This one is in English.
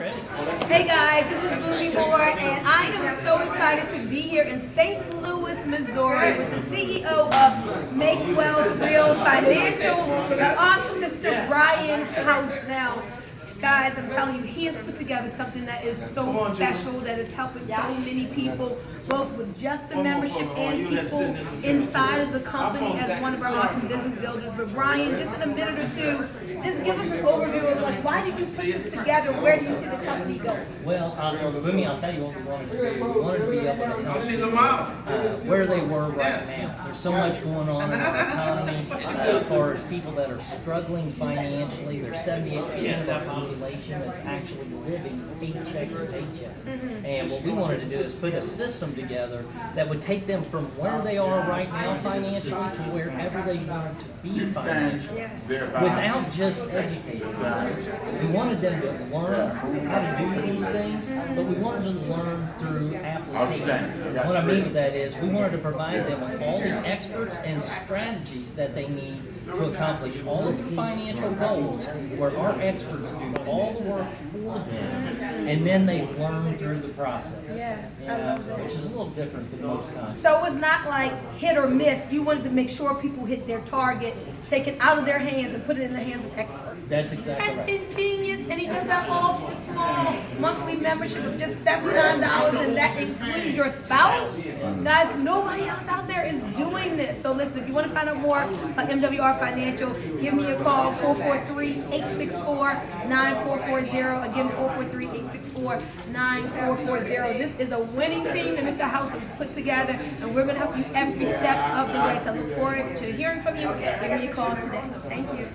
ready. Hey guys, this is Boogie Moore, and I am so excited to be here in St. Louis, Missouri with the CEO of Make Wealth Real Financial, the awesome Mr. Brian House. Now, guys, I'm telling you, he has put together something that is so special, that is helping so many people, both with just the membership and people inside of the company as one of our awesome business builders. But Brian, just in a minute or two, just give us an overview of like, why did you put this together? Where do you see the company going? Well, Boomy, I'll tell you what we wanted to do. We wanted to be able to help where they were right now. There's so much going on in our economy as far as people that are struggling financially. There's 78% of our population that's actually living paycheck to paycheck. And what we wanted to do is put a system together that would take them from where they are right now financially to wherever they wanted to be financially, without just educating them. We wanted them to learn how to do these things, but we wanted them to learn through application. What I mean by that is we wanted to provide them with all the experts and strategies that they need to accomplish all of the financial goals, where our experts do all the work for them, and then they learn through the process. Yes, I love that. Which is a little different than most times. So it's not like hit or miss. You wanted to make sure people hit their target, take it out of their hands and put it in the hands of experts. That's exactly That's right. ingenious, and he does that all for a small monthly membership of just $79, and that includes your spouse. Guys, nobody else out there is doing this. So listen, if you want to find out more about MWR Financial, give me a call, 443-864-9440. Again, 443-864-9440. This is a winning team that Mr. House has put together, and we're going to help you every step of the way. So I look forward to hearing from you. Give me a call today. Thank you.